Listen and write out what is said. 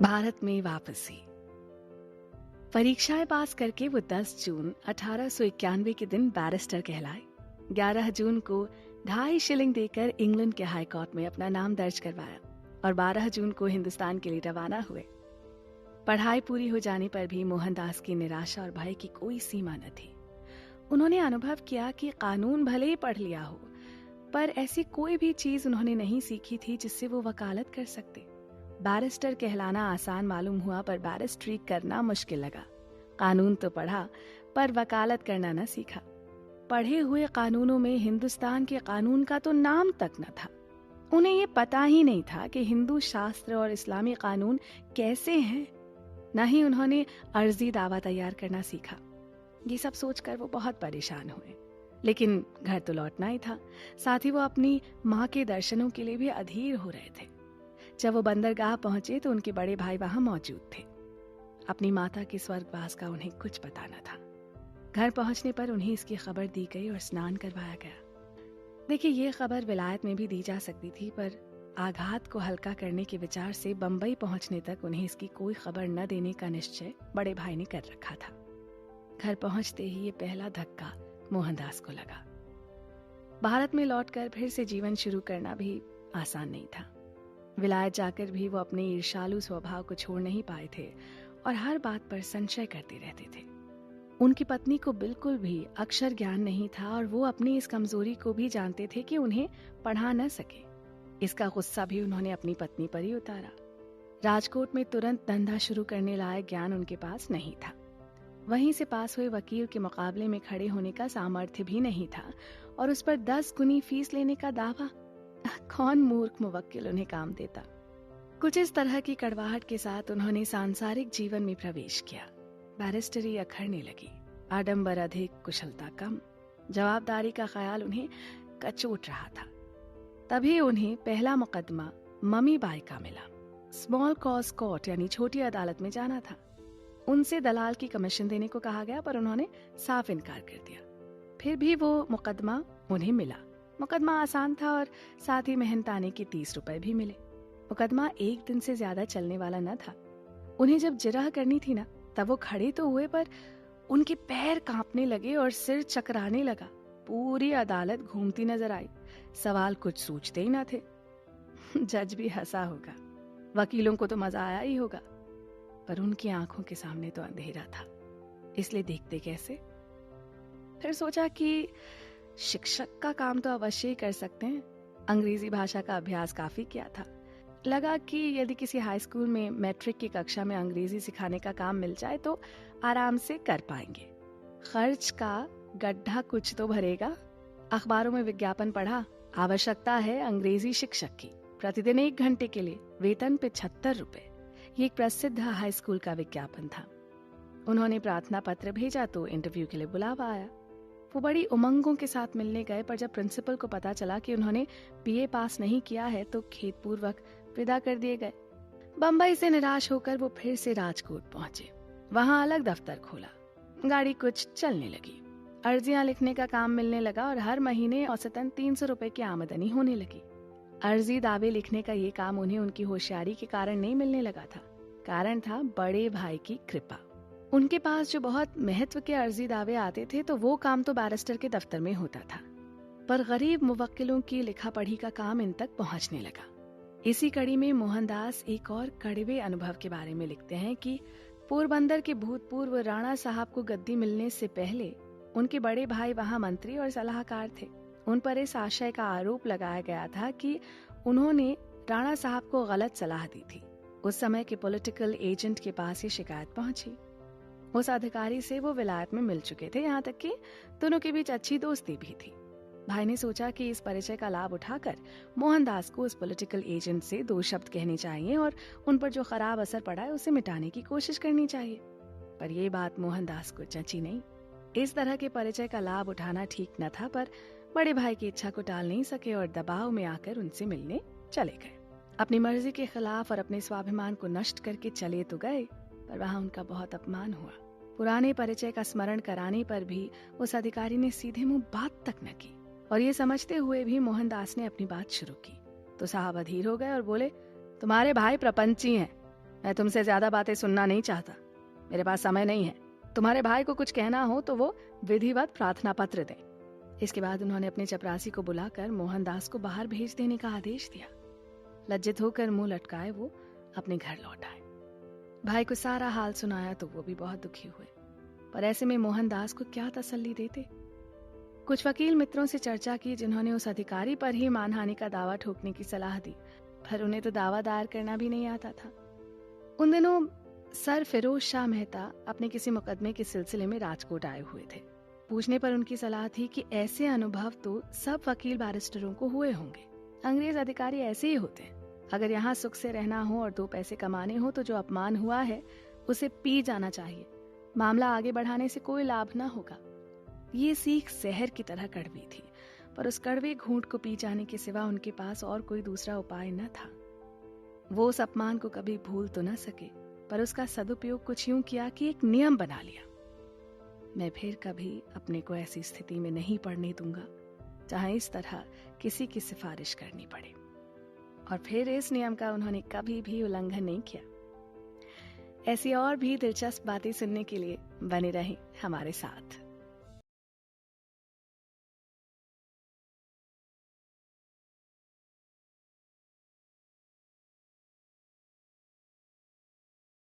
भारत में वापसी। परीक्षाएं पास करके वो 10 जून 1891 के दिन बैरिस्टर कहलाए। 11 जून को 2.5 शिलिंग देकर इंग्लैंड के हाई कोर्ट में अपना नाम दर्ज करवाया और 12 जून को हिंदुस्तान के लिए रवाना हुए। पढ़ाई पूरी हो जाने पर भी मोहनदास की निराशा और भय की कोई सीमा न थी। उन्होंने अनुभव किया कि कानून भले ही पढ़ लिया हो, पर ऐसी कोई भी चीज उन्होंने नहीं सीखी थी जिससे वो वकालत कर सकते। बैरिस्टर कहलाना आसान मालूम हुआ, पर बैरिस्ट्री करना मुश्किल लगा। कानून तो पढ़ा, पर वकालत करना न सीखा। पढ़े हुए कानूनों में हिंदुस्तान के कानून का तो नाम तक न था। उन्हें ये पता ही नहीं था कि हिंदू शास्त्र और इस्लामी कानून कैसे हैं। न ही उन्होंने अर्जी दावा तैयार करना सीखा। ये सब सोचकर वो बहुत परेशान हुए, लेकिन घर तो लौटना ही था। साथ ही वो अपनी माँ के दर्शनों के लिए भी अधीर हो रहे थे। जब वो बंदरगाह पहुंचे तो उनके बड़े भाई वहां मौजूद थे। अपनी माता के स्वर्गवास का उन्हें कुछ पता न था। घर पहुंचने पर उन्हें इसकी खबर दी गई और स्नान करवाया गया। देखिए, ये खबर विलायत में भी दी जा सकती थी, पर आघात को हल्का करने के विचार से बंबई पहुंचने तक उन्हें इसकी कोई खबर न देने का निश्चय बड़े भाई ने कर रखा था। घर पहुंचते ही ये पहला धक्का मोहनदास को लगा। भारत में लौटकर फिर से जीवन शुरू करना भी आसान नहीं था। विलायत जाकर भी वो अपने ईर्ष्यालु स्वभाव को छोड़ नहीं पाए थे और हर बात पर संशय करते रहते थे। उनकी पत्नी को बिल्कुल भी अक्षर ज्ञान नहीं था और वो अपनी इस कमजोरी को भी जानते थे कि उन्हें पढ़ा न सके। इसका गुस्सा भी उन्होंने अपनी पत्नी पर ही उतारा। राजकोट में तुरंत धंधा शुरू करने लायक ज्ञान उनके पास नहीं था। वहीं से पास हुए वकील के मुकाबले में खड़े होने का सामर्थ्य भी नहीं था और उस पर 10 गुनी फीस लेने का दावा। कौन मूर्ख मुवक्किल उन्हें काम देता। कुछ इस तरह की कड़वाहट के साथ उन्होंने सांसारिक जीवन में प्रवेश किया। बैरिस्टरी अखरने लगी। आडंबर अधिक, कुशलता कम। जवाबदारी का ख्याल उन्हें कचोट रहा था। तभी उन्हें पहला मुकदमा मम्मी बाई का मिला। स्मॉल कॉज कोर्ट यानी छोटी अदालत में जाना था। उनसे दलाल की कमीशन देने को कहा गया, पर उन्होंने साफ इनकार कर दिया। फिर भी वो मुकदमा उन्हें मिला। मुकदमा आसान था और साथ ही मेहनताने के 30 रुपए भी मिले। मुकदमा एक दिन से ज्यादा चलने वाला न था। उन्हें जब जिरह करनी थी ना, तब वो खड़े तो हुए, पर उनके पैर कांपने लगे और सिर चकराने लगा। पूरी अदालत घूमती नजर आई। सवाल कुछ सूझते ही ना थे। जज भी हंसा होगा, वकीलों को तो मजा आया ही होगा, पर उनकी आंखों के सामने तो अंधेरा था, इसलिए देखते कैसे। फिर सोचा कि शिक्षक का काम तो अवश्य ही कर सकते हैं। अंग्रेजी भाषा का अभ्यास काफी किया था। लगा कि यदि किसी हाई स्कूल में मैट्रिक की कक्षा में अंग्रेजी सिखाने का काम मिल जाए तो आराम से कर पाएंगे। खर्च का गड्ढा कुछ तो भरेगा। अखबारों में विज्ञापन पढ़ा, आवश्यकता है अंग्रेजी शिक्षक की, प्रतिदिन 1 घंटे के लिए, वेतन 75 रुपए। ये एक प्रसिद्ध हाई स्कूल का विज्ञापन था। उन्होंने प्रार्थना पत्र भेजा तो इंटरव्यू के लिए बुलावा आया। वो बड़ी उमंगों के साथ मिलने गए, पर जब प्रिंसिपल को पता चला कि उन्होंने बीए पास नहीं किया है तो खेदपूर्वक विदा कर दिए गए। बंबई से निराश होकर वो फिर से राजकोट पहुंचे। वहां अलग दफ्तर खोला। गाड़ी कुछ चलने लगी। अर्जियां लिखने का काम मिलने लगा और हर महीने औसतन 300 रुपए की आमदनी होने लगी। अर्जी दावे लिखने का ये काम उन्हें उनकी होशियारी के कारण नहीं मिलने लगा था। कारण था बड़े भाई की कृपा। उनके पास जो बहुत महत्व के अर्जी दावे आते थे तो वो काम तो बैरिस्टर के दफ्तर में होता था, पर गरीब मुवक्किलों की लिखा पढ़ी का काम इन तक पहुंचने लगा। इसी कड़ी में मोहनदास एक और कड़वे अनुभव के बारे में लिखते हैं कि पोरबंदर के भूतपूर्व राणा साहब को गद्दी मिलने से पहले उनके बड़े भाई वहां मंत्री और सलाहकार थे। उन पर इस आशय का आरोप लगाया गया था कि उन्होंने राणा साहब को गलत सलाह दी थी। उस समय के पॉलिटिकल एजेंट के पास ये शिकायत पहुंची। उस अधिकारी से वो विलायत में मिल चुके थे, यहाँ तक कि दोनों के बीच अच्छी दोस्ती भी थी। भाई ने सोचा कि इस परिचय का लाभ उठाकर मोहनदास को उस पॉलिटिकल एजेंट से 2 शब्द कहने चाहिए और उन पर जो खराब असर पड़ा है उसे मिटाने की कोशिश करनी चाहिए। पर यह बात मोहनदास को जची नहीं। इस तरह के परिचय का लाभ उठाना ठीक न था, पर बड़े भाई की इच्छा को टाल नहीं सके और दबाव में आकर उनसे मिलने चले गए। अपनी मर्जी के खिलाफ और अपने स्वाभिमान को नष्ट करके चले तो गए, पर वहां उनका बहुत अपमान हुआ। पुराने परिचय का स्मरण कराने पर भी उस अधिकारी ने सीधे मुंह बात तक न की और ये समझते हुए भी मोहनदास ने अपनी बात शुरू की तो साहब अधीर हो गए और बोले, तुम्हारे भाई प्रपंची हैं, मैं तुमसे ज्यादा बातें सुनना नहीं चाहता, मेरे पास समय नहीं है। तुम्हारे भाई को कुछ कहना हो तो वो विधिवत प्रार्थना पत्र दें। इसके बाद उन्होंने अपने चपरासी को बुलाकर मोहनदास को बाहर भेज देने का आदेश दिया। लज्जित होकर मुंह लटकाए वो अपने घर लौट आए। भाई को सारा हाल सुनाया तो वो भी बहुत दुखी हुए, पर ऐसे में मोहनदास को क्या तसल्ली देते। कुछ वकील मित्रों से चर्चा की जिन्होंने उस अधिकारी पर ही मानहानि का दावा ठोकने की सलाह दी, पर उन्हें तो दावा दायर करना भी नहीं आता था। उन दिनों सर फिरोज शाह मेहता अपने किसी मुकदमे के सिलसिले में राजकोट आए हुए थे। पूछने पर उनकी सलाह थी कि ऐसे अनुभव तो सब वकील बैरिस्टरों को हुए होंगे। अंग्रेज अधिकारी ऐसे ही होते हैं। अगर यहाँ सुख से रहना हो और 2 पैसे कमाने हो तो जो अपमान हुआ है उसे पी जाना चाहिए। मामला आगे बढ़ाने से कोई लाभ न होगा। ये सीख जहर की तरह कड़वी थी, पर उस कड़वे घूंट को पी जाने के सिवा उनके पास और कोई दूसरा उपाय न था। वो उस अपमान को कभी भूल तो न सके, पर उसका सदुपयोग कुछ यूं किया कि एक नियम बना लिया। मैं फिर कभी अपने को ऐसी स्थिति में नहीं पड़ने दूंगा जहां इस तरह किसी की सिफारिश करनी पड़े। और फिर इस नियम का उन्होंने कभी भी उल्लंघन नहीं किया। ऐसी और भी दिलचस्प बातें सुनने के लिए बने रहें हमारे साथ।